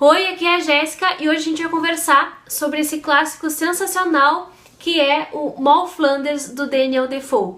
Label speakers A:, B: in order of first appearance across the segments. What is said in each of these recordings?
A: Oi, aqui é a Jéssica e hoje a gente vai conversar sobre esse clássico sensacional que é o Moll Flanders, do Daniel Defoe.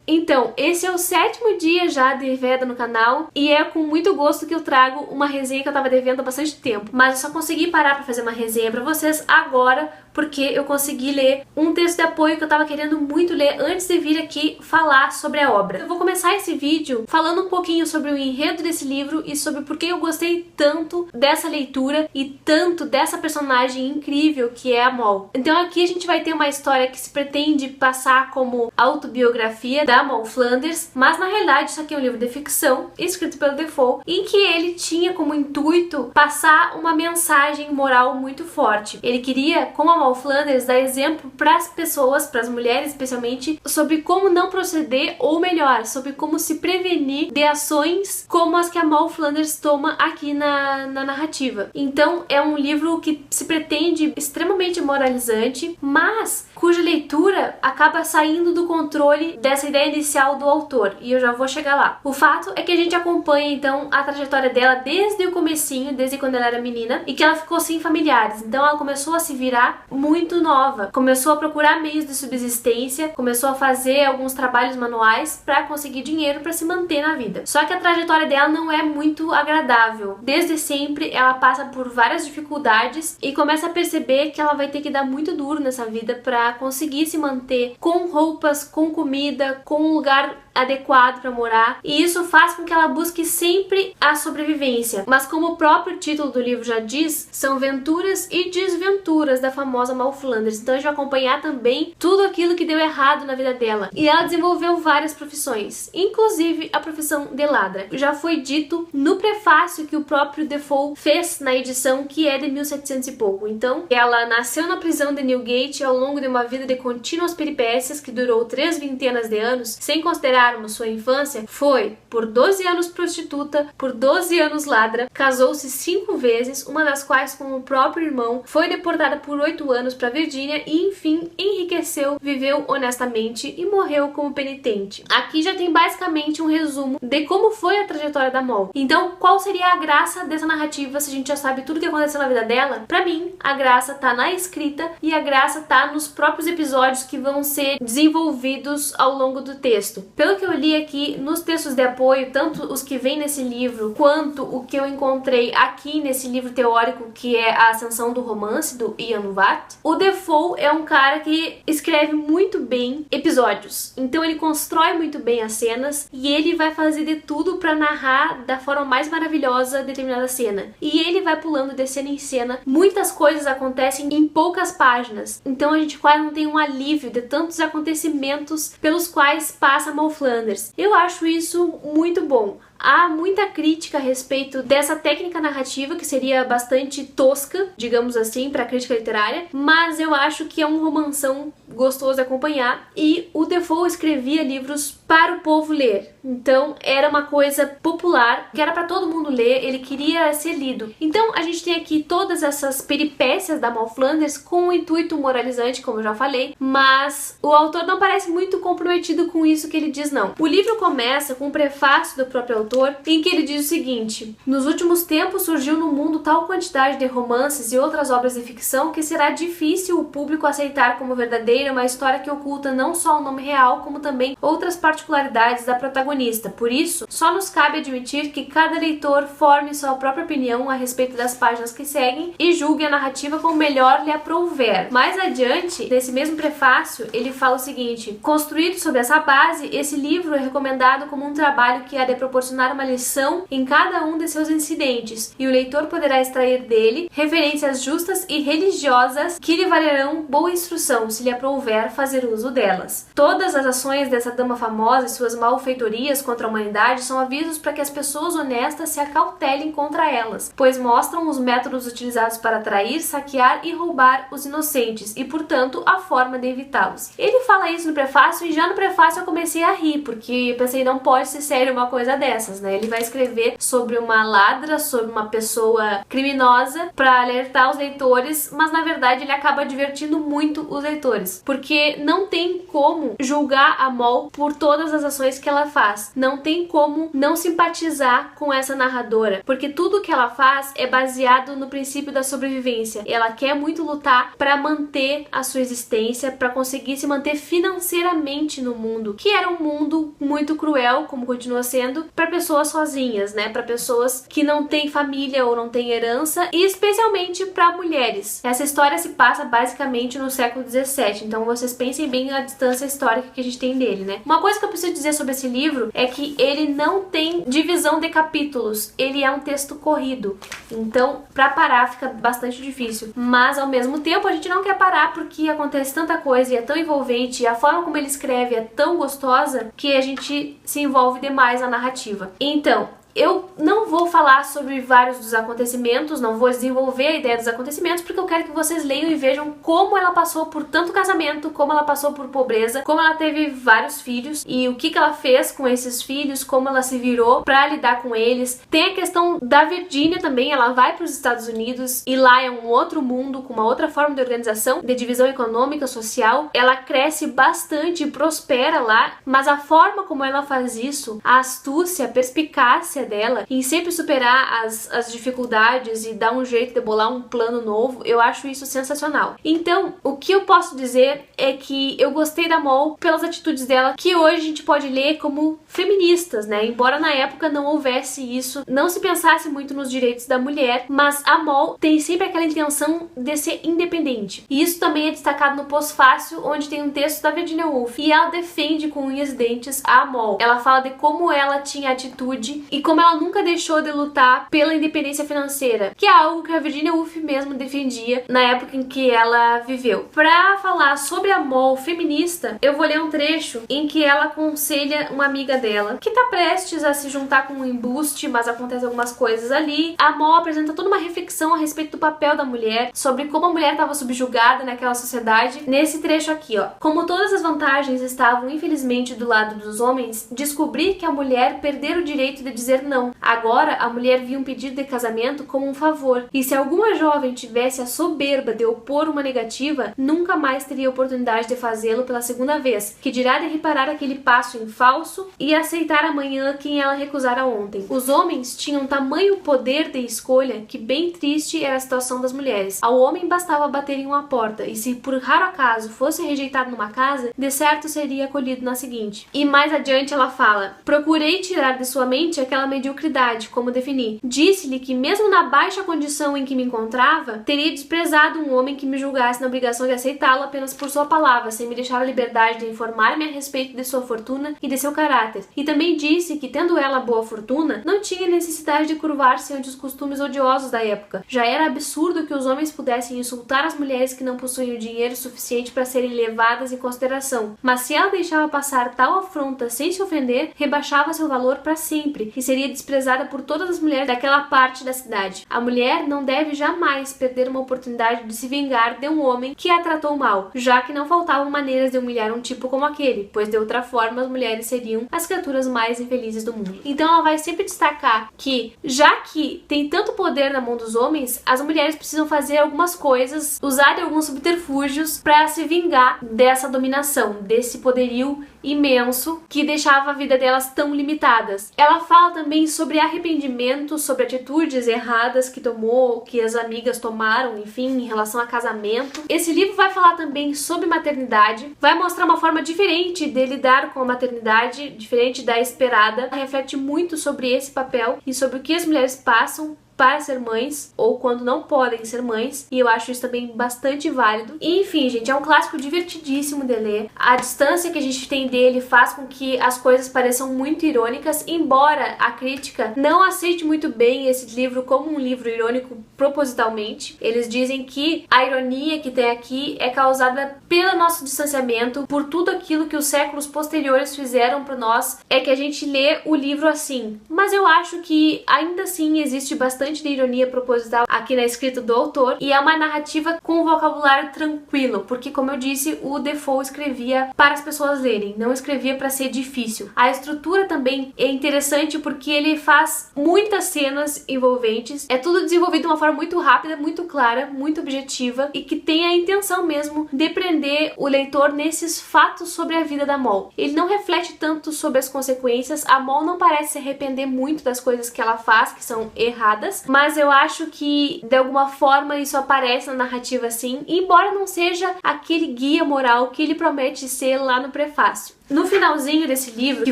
A: Então, esse é o 7º dia já de veda no canal e é com muito gosto que eu trago uma resenha que eu tava devendo há bastante tempo. Mas eu só consegui parar pra fazer uma resenha pra vocês agora porque eu consegui ler um texto de apoio que eu tava querendo muito ler antes de vir aqui falar sobre a obra. Eu vou começar esse vídeo falando um pouquinho sobre o enredo desse livro e sobre por que eu gostei tanto dessa leitura e tanto dessa personagem incrível que é a Moll. Então aqui a gente vai ter uma história que se pretende passar como autobiografia da Moll Flanders, mas na realidade isso aqui é um livro de ficção escrito pelo Defoe, em que ele tinha como intuito passar uma mensagem moral muito forte. Ele queria, como a Moll Flanders, dar exemplo para as pessoas, para as mulheres especialmente, sobre como não proceder, ou melhor, sobre como se prevenir de ações como as que a Moll Flanders toma aqui na narrativa. Então é um livro que se pretende extremamente moralizante, mas cuja leitura acaba saindo do controle dessa ideia inicial do autor, e eu já vou chegar lá. O fato é que a gente acompanha então a trajetória dela desde o comecinho, desde quando ela era menina, e que ela ficou sem familiares. Então ela começou a se virar muito nova, começou a procurar meios de subsistência, começou a fazer alguns trabalhos manuais para conseguir dinheiro para se manter na vida. Só que a trajetória dela não é muito agradável. Desde sempre ela passa por várias dificuldades e começa a perceber que ela vai ter que dar muito duro nessa vida para conseguir se manter com roupas, com comida, com um lugar adequado para morar, e isso faz com que ela busque sempre a sobrevivência. Mas como o próprio título do livro já diz, são venturas e desventuras da famosa Moll Flanders. Então a gente vai acompanhar também tudo aquilo que deu errado na vida dela. E ela desenvolveu várias profissões, inclusive a profissão de ladra. Já foi dito no prefácio que o próprio Defoe fez na edição, que é de 1700 e pouco. Então ela nasceu na prisão de Newgate ao longo de uma vida de contínuas peripécias que durou 3 vintenas de anos, sem considerar sua infância. Foi por 12 anos prostituta, por 12 anos ladra, casou-se 5 vezes, uma das quais com o próprio irmão, foi deportada por 8 anos para Virgínia e enfim enriqueceu, viveu honestamente e morreu como penitente. Aqui já tem basicamente um resumo de como foi a trajetória da Moll. Então qual seria a graça dessa narrativa se a gente já sabe tudo o que aconteceu na vida dela? Pra mim, a graça tá na escrita e a graça tá nos próprios episódios que vão ser desenvolvidos ao longo do texto. Pelo que eu li aqui nos textos de apoio, tanto os que vêm nesse livro quanto o que eu encontrei aqui nesse livro teórico, que é A Ascensão do Romance, do Ian Watt, o Defoe é um cara que escreve muito bem episódios. Então ele constrói muito bem as cenas e ele vai fazer de tudo para narrar da forma mais maravilhosa determinada cena. E ele vai pulando de cena em cena. Muitas coisas acontecem em poucas páginas. Então a gente quase não tem um alívio de tantos acontecimentos pelos quais passa Moll Flanders. Eu acho isso muito bom. Há muita crítica a respeito dessa técnica narrativa, que seria bastante tosca, digamos assim, para a crítica literária, mas eu acho que é um romanção gostoso de acompanhar, e o Defoe escrevia livros para o povo ler. Então era uma coisa popular, que era para todo mundo ler, ele queria ser lido. Então a gente tem aqui todas essas peripécias da Moll Flanders com um intuito moralizante, como eu já falei, mas o autor não parece muito comprometido com isso que ele diz, não. O livro começa com um prefácio do próprio autor, em que ele diz o seguinte: nos últimos tempos surgiu no mundo tal quantidade de romances e outras obras de ficção que será difícil o público aceitar como verdadeira uma história que oculta não só o nome real, como também outras particularidades da protagonista. Por isso, só nos cabe admitir que cada leitor forme sua própria opinião a respeito das páginas que seguem e julgue a narrativa como melhor lhe aprouver. Mais adiante, nesse mesmo prefácio, ele fala o seguinte: construído sobre essa base, esse livro é recomendado como um trabalho que há de proporcionar uma lição em cada um de seus incidentes, e o leitor poderá extrair dele referências justas e religiosas que lhe valerão boa instrução, se lhe aprouver fazer uso delas. Todas as ações dessa dama famosa e suas malfeitorias contra a humanidade são avisos para que as pessoas honestas se acautelem contra elas, pois mostram os métodos utilizados para atrair, saquear e roubar os inocentes, e portanto a forma de evitá-los. Ele fala isso no prefácio, e já no prefácio eu comecei a rir, porque eu pensei, não pode ser sério uma coisa dessas, né? Ele vai escrever sobre uma ladra, sobre uma pessoa criminosa para alertar os leitores, mas na verdade ele acaba divertindo muito os leitores, porque não tem como julgar a Moll por toda todas as ações que ela faz. Não tem como não simpatizar com essa narradora, porque tudo que ela faz é baseado no princípio da sobrevivência. Ela quer muito lutar para manter a sua existência, para conseguir se manter financeiramente no mundo, que era um mundo muito cruel, como continua sendo, para pessoas sozinhas, né? Para pessoas que não têm família ou não têm herança, e especialmente para mulheres. Essa história se passa basicamente no século 17, então vocês pensem bem na distância histórica que a gente tem dele, né? Uma coisa que eu preciso dizer sobre esse livro é que ele não tem divisão de capítulos, ele é um texto corrido, então pra parar fica bastante difícil, mas ao mesmo tempo a gente não quer parar porque acontece tanta coisa e é tão envolvente e a forma como ele escreve é tão gostosa que a gente se envolve demais na narrativa. Então, eu não vou falar sobre vários dos acontecimentos, não vou desenvolver a ideia dos acontecimentos, porque eu quero que vocês leiam e vejam como ela passou por tanto casamento, como ela passou por pobreza, como ela teve vários filhos e o que ela fez com esses filhos, como ela se virou pra lidar com eles. Tem a questão da Virginia também, ela vai para os Estados Unidos e lá é um outro mundo, com uma outra forma de organização, de divisão econômica, social. Ela cresce bastante e prospera lá, mas a forma como ela faz isso, a astúcia, a perspicácia dela em sempre superar as dificuldades e dar um jeito de bolar um plano novo, eu acho isso sensacional. Então, o que eu posso dizer é que eu gostei da Moll pelas atitudes dela, que hoje a gente pode ler como feministas, né? Embora na época não houvesse isso, não se pensasse muito nos direitos da mulher, mas a Moll tem sempre aquela intenção de ser independente. E isso também é destacado no pós-fácil, onde tem um texto da Virginia Woolf, e ela defende com unhas e dentes a Moll. Ela fala de como ela tinha atitude e como ela nunca deixou de lutar pela independência financeira, que é algo que a Virginia Woolf mesmo defendia na época em que ela viveu. Pra falar sobre a Moll feminista, eu vou ler um trecho em que ela aconselha uma amiga dela, que tá prestes a se juntar com um embuste, mas acontecem algumas coisas ali. A Moll apresenta toda uma reflexão a respeito do papel da mulher, sobre como a mulher estava subjugada naquela sociedade. Nesse trecho aqui, ó. Como todas as vantagens estavam infelizmente do lado dos homens, descobri que a mulher perdera o direito de dizer não. Agora, a mulher via um pedido de casamento como um favor, e se alguma jovem tivesse a soberba de opor uma negativa, nunca mais teria oportunidade de fazê-lo pela segunda vez, que dirá de reparar aquele passo em falso e aceitar amanhã quem ela recusara ontem. Os homens tinham tamanho poder de escolha que bem triste era a situação das mulheres. Ao homem bastava bater em uma porta, e se por raro acaso fosse rejeitado numa casa, de certo seria acolhido na seguinte. E mais adiante ela fala: procurei tirar de sua mente aquela mediocridade, como defini. Disse-lhe que mesmo na baixa condição em que me encontrava, teria desprezado um homem que me julgasse na obrigação de aceitá-lo apenas por sua palavra, sem me deixar a liberdade de informar-me a respeito de sua fortuna e de seu caráter. E também disse que, tendo ela boa fortuna, não tinha necessidade de curvar-se ante os costumes odiosos da época. Já era absurdo que os homens pudessem insultar as mulheres que não possuíam dinheiro suficiente para serem levadas em consideração. Mas se ela deixava passar tal afronta sem se ofender, rebaixava seu valor para sempre e seria desprezada por todas as mulheres daquela parte da cidade. A mulher não deve jamais perder uma oportunidade de se vingar de um homem que a tratou mal, já que não faltavam maneiras de humilhar um tipo como aquele, pois de outra forma as mulheres seriam as criaturas mais infelizes do mundo. Então ela vai sempre destacar que, já que tem tanto poder na mão dos homens, as mulheres precisam fazer algumas coisas, usar alguns subterfúgios para se vingar dessa dominação, desse poderio imenso que deixava a vida delas tão limitadas. Ela fala também sobre arrependimento, sobre atitudes erradas que tomou, que as amigas tomaram, enfim, em relação a casamento. Esse livro vai falar também sobre maternidade, vai mostrar uma forma diferente de lidar com a maternidade, diferente da esperada. Ela reflete muito sobre esse papel e sobre o que as mulheres passam para ser mães, ou quando não podem ser mães, e eu acho isso também bastante válido. E, enfim, gente, é um clássico divertidíssimo de ler. A distância que a gente tem dele faz com que as coisas pareçam muito irônicas, embora a crítica não aceite muito bem esse livro como um livro irônico propositalmente. Eles dizem que a ironia que tem aqui é causada pelo nosso distanciamento, por tudo aquilo que os séculos posteriores fizeram para nós, é que a gente lê o livro assim. Mas eu acho que ainda assim existe bastante bastante de ironia proposital aqui na escrita do autor, e é uma narrativa com um vocabulário tranquilo, porque, como eu disse, o Defoe escrevia para as pessoas lerem, não escrevia para ser difícil. A estrutura também é interessante porque ele faz muitas cenas envolventes, é tudo desenvolvido de uma forma muito rápida, muito clara, muito objetiva, e que tem a intenção mesmo de prender o leitor nesses fatos sobre a vida da Moll. Ele não reflete tanto sobre as consequências, a Moll não parece se arrepender muito das coisas que ela faz, que são erradas, mas eu acho que de alguma forma isso aparece na narrativa sim, embora não seja aquele guia moral que ele promete ser lá no prefácio. No finalzinho desse livro, que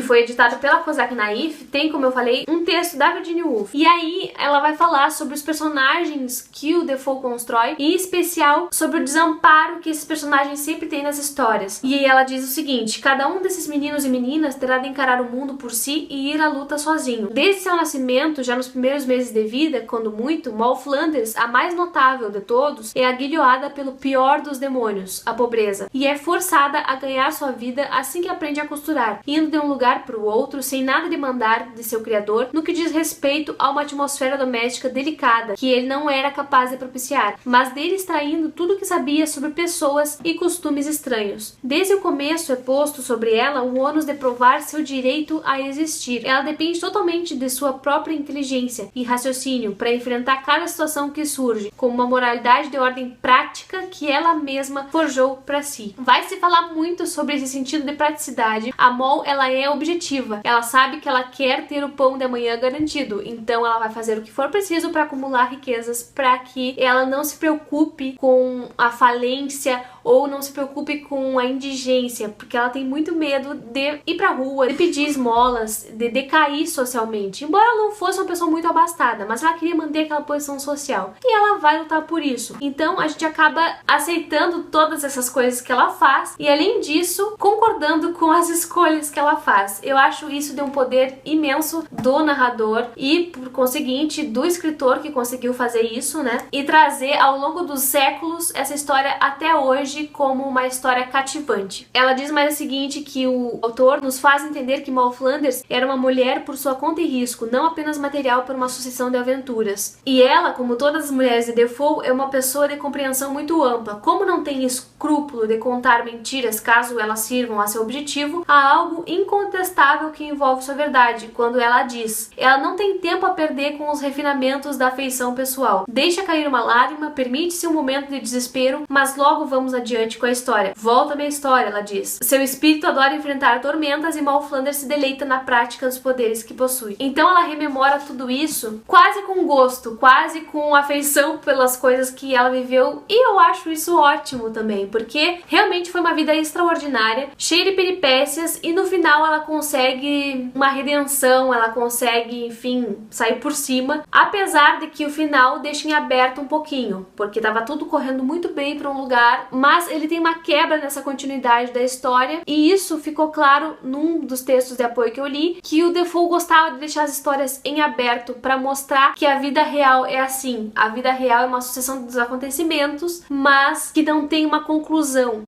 A: foi editado pela Kozak Naif, tem, como eu falei, um texto da Virginia Woolf. E aí ela vai falar sobre os personagens que o Defoe constrói, e em especial sobre o desamparo que esses personagens sempre têm nas histórias. E aí ela diz o seguinte: cada um desses meninos e meninas terá de encarar o mundo por si e ir à luta sozinho. Desde seu nascimento, já nos primeiros meses de vida, quando muito, Moll Flanders, a mais notável de todos, é aguilhoada pelo pior dos demônios, a pobreza, e é forçada a ganhar sua vida assim que aprende a costurar, indo de um lugar para o outro sem nada demandar de seu criador no que diz respeito a uma atmosfera doméstica delicada que ele não era capaz de propiciar, mas dele extraindo tudo o que sabia sobre pessoas e costumes estranhos. Desde o começo é posto sobre ela o ônus de provar seu direito a existir. Ela depende totalmente de sua própria inteligência e raciocínio para enfrentar cada situação que surge, com uma moralidade de ordem prática que ela mesma forjou para si. Vai se falar muito sobre esse sentido de praticidade. A Moll, ela é objetiva, ela sabe que ela quer ter o pão de amanhã garantido, então ela vai fazer o que for preciso para acumular riquezas, para que ela não se preocupe com a falência ou não se preocupe com a indigência, porque ela tem muito medo de ir pra rua, de pedir esmolas, de decair socialmente. Embora ela não fosse uma pessoa muito abastada, mas ela queria manter aquela posição social. E ela vai lutar por isso. Então a gente acaba aceitando todas essas coisas que ela faz e, além disso, concordando com as escolhas que ela faz. Eu acho isso de um poder imenso do narrador e, por conseguinte, do escritor que conseguiu fazer isso, né? E trazer ao longo dos séculos essa história até hoje como uma história cativante. Ela diz mais o seguinte, que o autor nos faz entender que Moll Flanders era uma mulher por sua conta e risco, não apenas material para uma sucessão de aventuras. E ela, como todas as mulheres de Defoe, é uma pessoa de compreensão muito ampla. Como não tem escrúpulo de contar mentiras caso elas sirvam a seu objetivo, há algo incontestável que envolve sua verdade, quando ela diz: ela não tem tempo a perder com os refinamentos da afeição pessoal. Deixa cair uma lágrima, permite-se um momento de desespero, mas logo vamos adiante com a história. Volta à minha história, ela diz. Seu espírito adora enfrentar tormentas e Moll Flanders se deleita na prática dos poderes que possui. Então ela rememora tudo isso quase com gosto, quase com afeição pelas coisas que ela viveu, e eu acho isso ótimo também, porque realmente foi uma vida extraordinária, cheia de peripécias, e no final ela consegue uma redenção, ela consegue, enfim, sair por cima, apesar de que o final deixa em aberto um pouquinho, porque tava tudo correndo muito bem para um lugar, mas ele tem uma quebra nessa continuidade da história, e isso ficou claro num dos textos de apoio que eu li, que o Defoe gostava de deixar as histórias em aberto para mostrar que a vida real é assim. A vida real é uma sucessão dos acontecimentos, mas que não tem uma conclusão.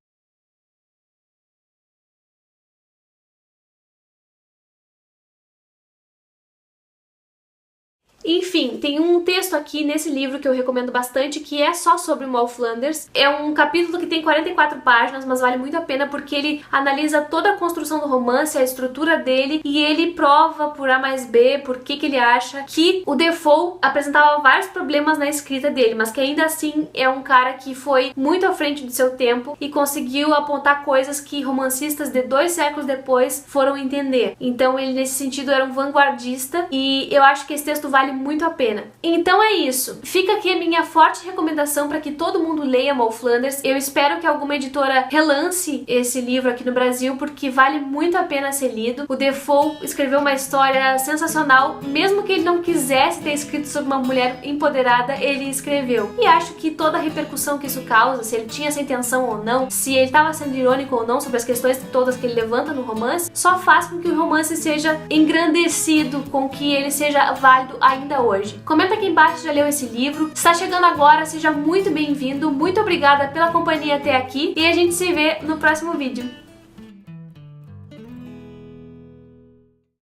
A: Enfim, tem um texto aqui nesse livro que eu recomendo bastante, que é só sobre Moll Flanders. É um capítulo que tem 44 páginas, mas vale muito a pena porque ele analisa toda a construção do romance, a estrutura dele, e ele prova por A mais B por que ele acha que o Defoe apresentava vários problemas na escrita dele, mas que ainda assim é um cara que foi muito à frente do seu tempo e conseguiu apontar coisas que romancistas de 2 séculos depois foram entender. Então ele, nesse sentido, era um vanguardista, e eu acho que esse texto vale muito a pena. Então é isso. Fica aqui a minha forte recomendação para que todo mundo leia Moll Flanders. Eu espero que alguma editora relance esse livro aqui no Brasil, porque vale muito a pena ser lido. O Defoe escreveu uma história sensacional, mesmo que ele não quisesse ter escrito sobre uma mulher empoderada, ele escreveu. E acho que toda a repercussão que isso causa, se ele tinha essa intenção ou não, se ele estava sendo irônico ou não sobre as questões todas que ele levanta no romance, só faz com que o romance seja engrandecido, com que ele seja válido ainda hoje. Comenta aqui embaixo se já leu esse livro. Se está chegando agora, seja muito bem-vindo. Muito obrigada pela companhia até aqui e a gente se vê no próximo vídeo.